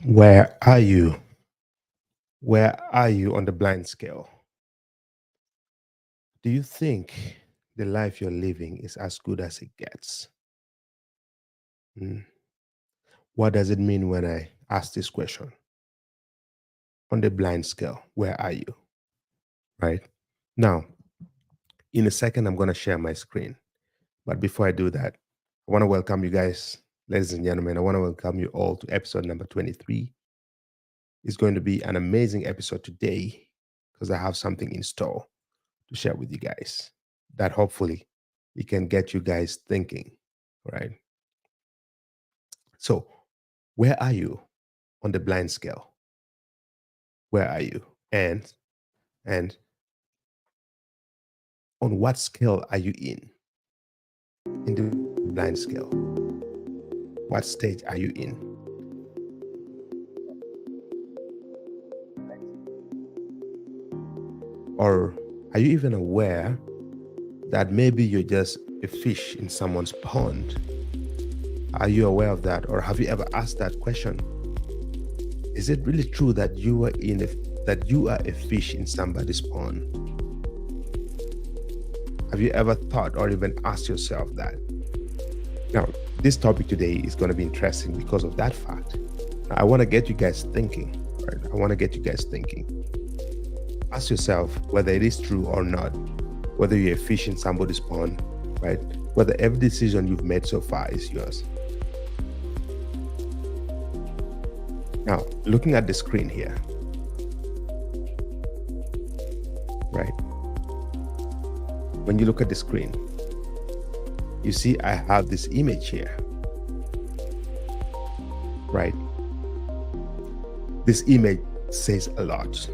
Where are you? Where are you on the blind scale? Do you think the life you're living is as good as it gets? Hmm. What does it mean when I ask this question? On the blind scale, where are you? Right? Now, in a second, I'm going to share my screen. But before I do that, I want to welcome you guys, ladies and gentlemen. I want to welcome you all to episode number 23. It's going to be an amazing episode today because I have something in store to share with you guys that hopefully it can get you guys thinking, right? So, where are you on the blind scale? Where are you? And on what scale are you in the blind scale? What stage are you in? Or are you even aware that maybe you're just a fish in someone's pond? Are you aware of that? Or have you ever asked that question? Is it really true that you are a fish in somebody's pond? Have you ever thought or even asked yourself that? Now, this topic today is going to be interesting because of that fact. Now, I want to get you guys thinking, right? I want to get you guys thinking. Ask yourself whether it is true or not, whether you're a fish in somebody's pond, right? Whether every decision you've made so far is yours. Now, looking at the screen here, right? When you look at the screen, you see I have this image here, right? This image says a lot.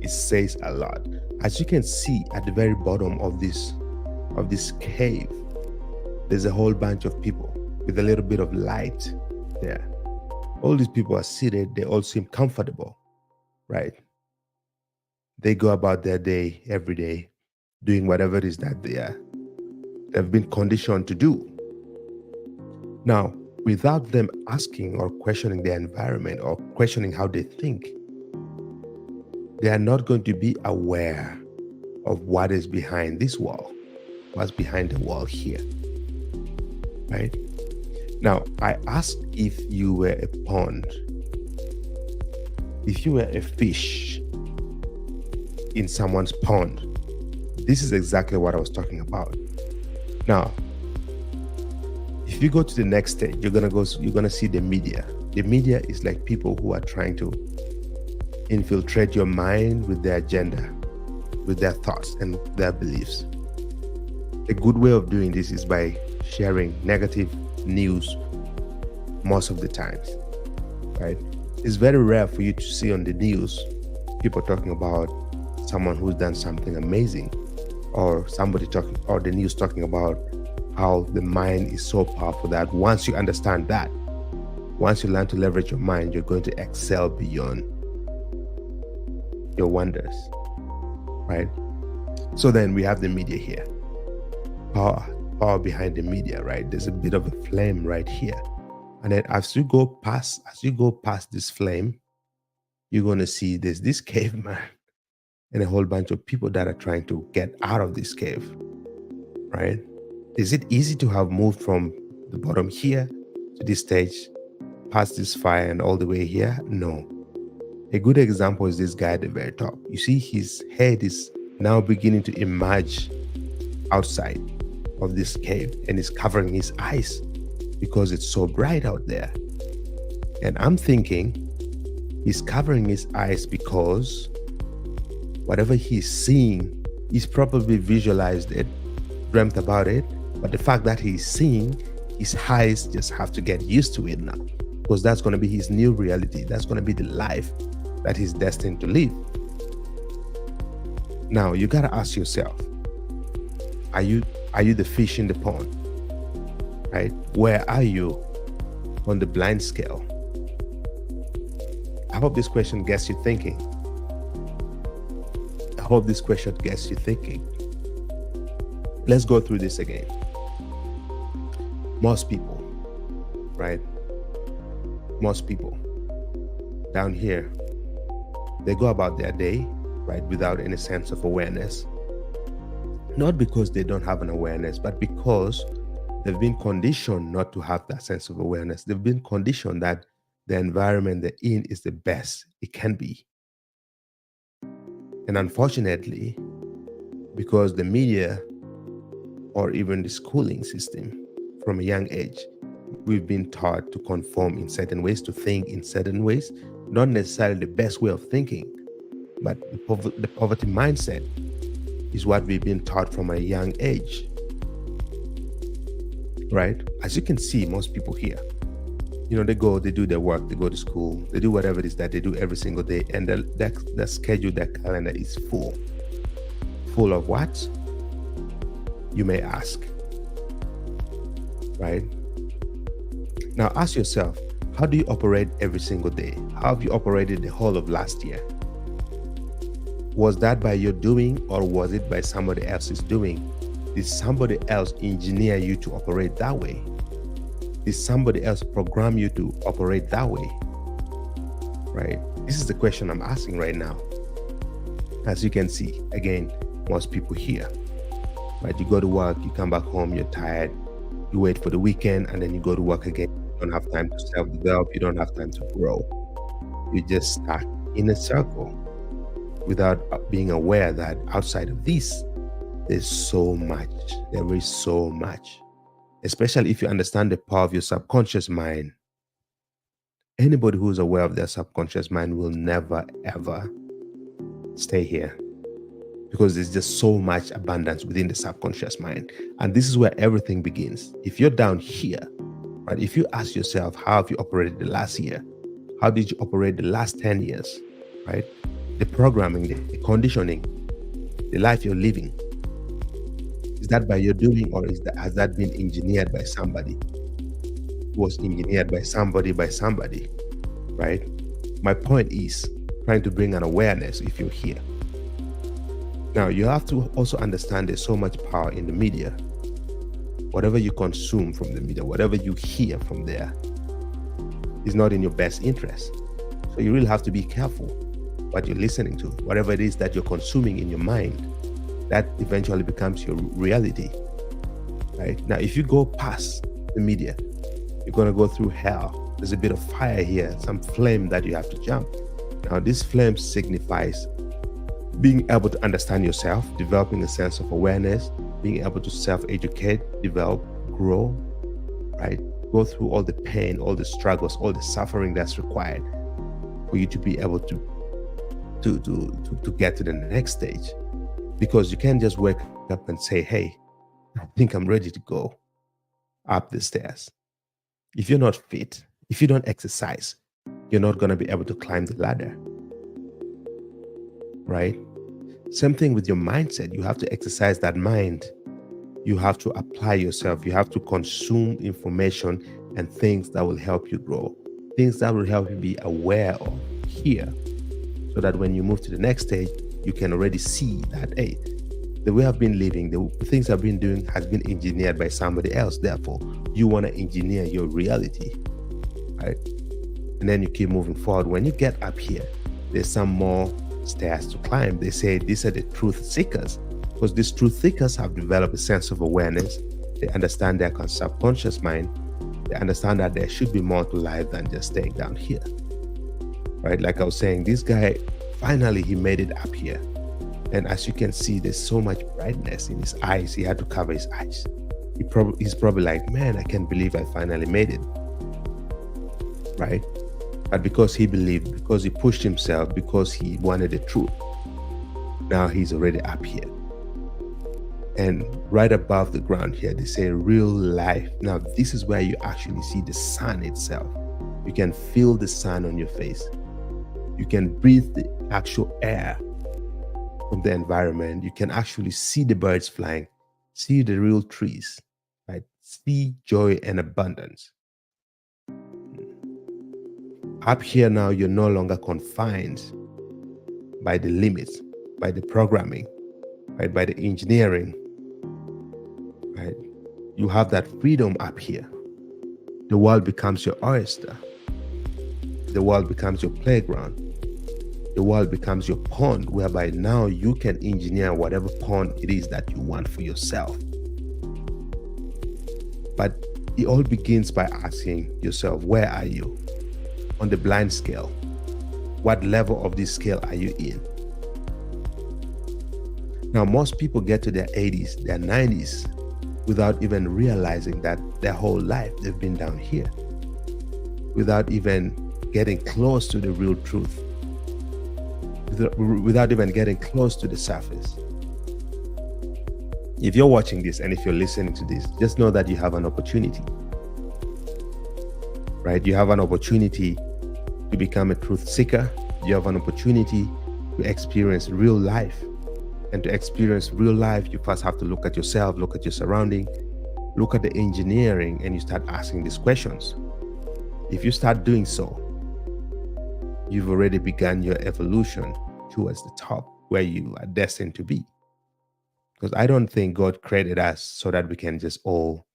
It says a lot. As you can see at the very bottom of this cave, there's a whole bunch of people with a little bit of light there. All these people are seated. They all seem comfortable, right? They go about their day every day, doing whatever it is that they've been conditioned to do. Now, without them asking or questioning their environment or questioning how they think, they are not going to be aware of what is behind this wall, what's behind the wall here, right? Now, I asked if you were a pond, if you were a fish in someone's pond. This is exactly what I was talking about. Now, if you go to the next stage, you're gonna see the media. The media is like people who are trying to infiltrate your mind with their agenda, with their thoughts and their beliefs. A good way of doing this is by sharing negative news most of the times, right? It's very rare for you to see on the news people talking about someone who's done something amazing, or the news talking about how the mind is so powerful that once you understand that, once you learn to leverage your mind, you're going to excel beyond your wonders, right? So then we have the media here. Power behind the media, right? There's a bit of a flame right here. And then as you go past this flame, you're going to see there's this caveman and a whole bunch of people that are trying to get out of this cave, right? Is it easy to have moved from the bottom here to this stage, past this fire and all the way here? No. A good example is this guy at the very top. You see his head is now beginning to emerge outside of this cave and is covering his eyes because it's so bright out there. And I'm thinking he's covering his eyes because whatever he's seeing, he's probably visualized it, dreamt about it, but the fact that he's seeing, his eyes just have to get used to it now, because that's going to be his new reality. That's going to be the life that he's destined to live. Now, you got to ask yourself, are you the fish in the pond? Right? Where are you on the blind scale? I hope this question gets you thinking. I hope this question gets you thinking. Let's go through this again. Most people, right? Most people down here, they go about their day, right, without any sense of awareness. Not because they don't have an awareness, but because they've been conditioned not to have that sense of awareness. They've been conditioned that the environment they're in is the best it can be. And unfortunately, because the media or even the schooling system from a young age, we've been taught to conform in certain ways, to think in certain ways, not necessarily the best way of thinking, but the poverty mindset is what we've been taught from a young age, right? As you can see, most people here, they do their work, they go to school, they do whatever it is that they do every single day, and their schedule, their calendar is full. Full of what? You may ask, right? Now ask yourself, how do you operate every single day? How have you operated the whole of last year? Was that by your doing, or was it by somebody else's doing? Did somebody else engineer you to operate that way? Did somebody else program you to operate that way? Right? This is the question I'm asking right now. As you can see, again, most people here, right? You go to work, you come back home, you're tired, you wait for the weekend, and then you go to work again. You don't have time to self-develop, you don't have time to grow. You're just stuck in a circle without being aware that outside of this, there's so much. There is so much. Especially if you understand the power of your subconscious mind. Anybody who's aware of their subconscious mind will never, ever stay here, because there's just so much abundance within the subconscious mind. And this is where everything begins. If you're down here, right, if you ask yourself, how have you operated the last year? How did you operate the last 10 years, right? The programming, the conditioning, the life you're living, is that by your doing, or has that been engineered by somebody? It was engineered by somebody, right? My point is trying to bring an awareness if you're here. Now, you have to also understand there's so much power in the media. Whatever you consume from the media, whatever you hear from there, is not in your best interest. So you really have to be careful what you're listening to. Whatever it is that you're consuming in your mind, that eventually becomes your reality, right? Now, if you go past the media, you're going to go through hell. There's a bit of fire here, some flame that you have to jump. Now, this flame signifies being able to understand yourself, developing a sense of awareness, being able to self-educate, develop, grow, right? Go through all the pain, all the struggles, all the suffering that's required for you to be able to get to the next stage. Because you can't just wake up and say, hey, I think I'm ready to go up the stairs. If you're not fit, if you don't exercise, you're not going to be able to climb the ladder, right? Same thing with your mindset. You have to exercise that mind. You have to apply yourself. You have to consume information and things that will help you grow, things that will help you be aware of here, so that when you move to the next stage, you can already see that, hey, the way I've been living, the things I've been doing has been engineered by somebody else. Therefore, you want to engineer your reality, right? And then you keep moving forward. When you get up here, there's some more stairs to climb. They say these are the truth seekers, because these truth seekers have developed a sense of awareness. They understand their subconscious mind. They understand that there should be more to life than just staying down here, right? Like I was saying, this guy, finally, he made it up here. And as you can see, there's so much brightness in his eyes. He had to cover his eyes. He's probably like, man, I can't believe I finally made it, right? But because he believed, because he pushed himself, because he wanted the truth, now he's already up here. And right above the ground here, they say real life. Now, this is where you actually see the sun itself. You can feel the sun on your face. You can breathe the actual air from the environment. You can actually see the birds flying, see the real trees, right? See joy and abundance. Up here now, you're no longer confined by the limits, by the programming, right? By the engineering, right? You have that freedom up here. The world becomes your oyster. the world becomes your playground. The world becomes your pond, whereby now you can engineer whatever pond it is that you want for yourself. But it all begins by asking yourself, where are you on the blind scale? What level of this scale are you in? Now, most people get to their 80s, their 90s, without even realizing that their whole life they've been down here, without even getting close to the real truth, without even getting close to the surface. If you're watching this and if you're listening to this, just know that you have an opportunity, right? You have an opportunity to become a truth seeker. You have an opportunity to experience real life. And to experience real life, you first have to look at yourself, look at your surrounding, look at the engineering, and you start asking these questions. If you start doing so, you've already begun your evolution towards the top where you are destined to be. Because I don't think God created us so that we can just all,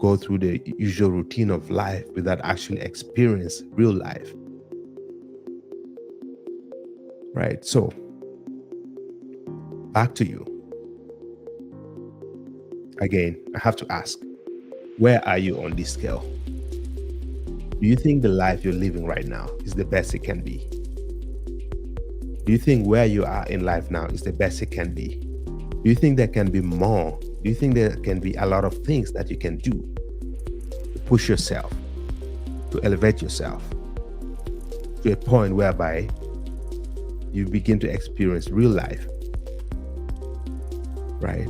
go through the usual routine of life without actually experience real life. Right? So, back to you. Again, I have to ask, where are you on this scale? Do you think the life you're living right now is the best it can be? Do you think where you are in life now is the best it can be? Do you think there can be more? Do you think there can be a lot of things that you can do to push yourself, to elevate yourself to a point whereby you begin to experience real life, right?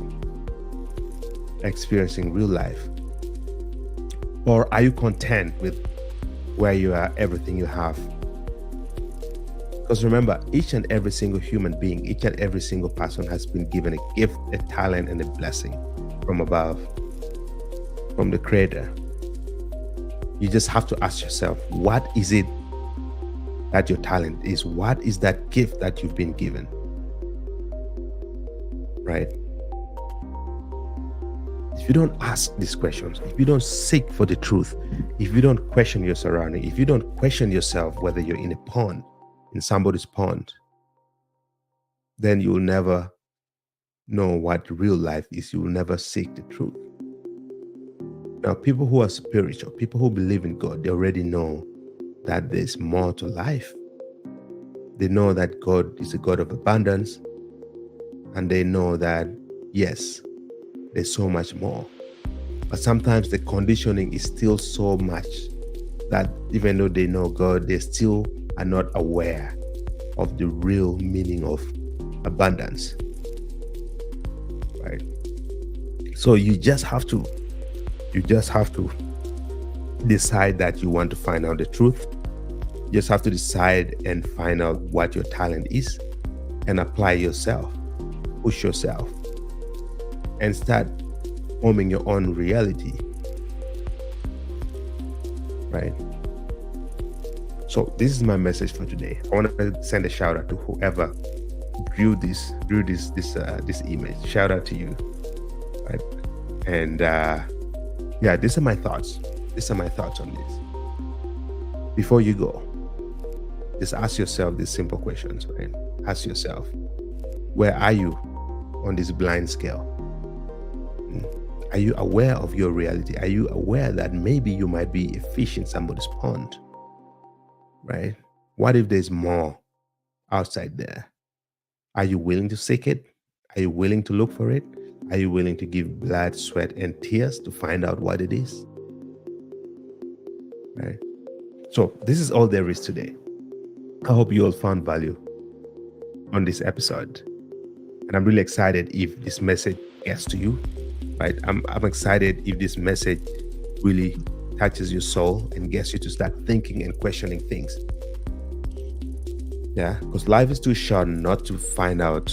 Experiencing real life? Or are you content with where you are, everything you have? Because remember, each and every single human being, each and every single person has been given a gift, a talent, and a blessing from above, from the Creator. You just have to ask yourself, what is it that your talent is? What is that gift that you've been given? Right? If you don't ask these questions, if you don't seek for the truth, if you don't question your surrounding, if you don't question yourself whether you're in a pond, in somebody's pond, then you will never know what real life is. You will never seek the truth. Now, people who are spiritual, people who believe in God, they already know that there's more to life. They know that God is a God of abundance, and they know that, yes, there's so much more. But sometimes the conditioning is still so much that even though they know God, they still are not aware of the real meaning of abundance, right? So you just have to decide that you want to find out the truth. You just have to decide and find out what your talent is and apply yourself, push yourself, and start forming your own reality, right? So this is my message for today. I want to send a shout out to whoever drew this image. Shout out to you, right? And these are my thoughts. These are my thoughts on this. Before you go, just ask yourself these simple questions, right? Ask yourself, where are you on this blind scale? Are you aware of your reality? Are you aware that maybe you might be a fish in somebody's pond? Right? What if there's more outside there? Are you willing to seek it? Are you willing to look for it? Are you willing to give blood, sweat, and tears to find out what it is? Right? So this is all there is today. I hope you all found value on this episode. And I'm really excited if this message gets to you. Right? I'm excited if this message really touches your soul and gets you to start thinking and questioning things. Yeah, because life is too short not to find out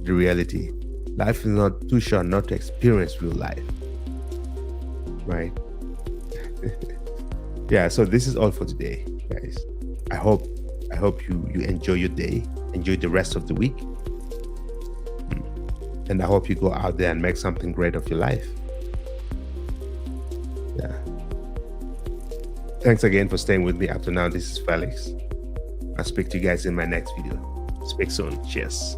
the reality. Life is not too short not to experience real life. Right? Yeah, so this is all for today, guys. I hope you enjoy your day, enjoy the rest of the week. And I hope you go out there and make something great of your life. Yeah. Thanks again for staying with me up to now. This is Felix. I'll speak to you guys in my next video. Speak soon. Cheers.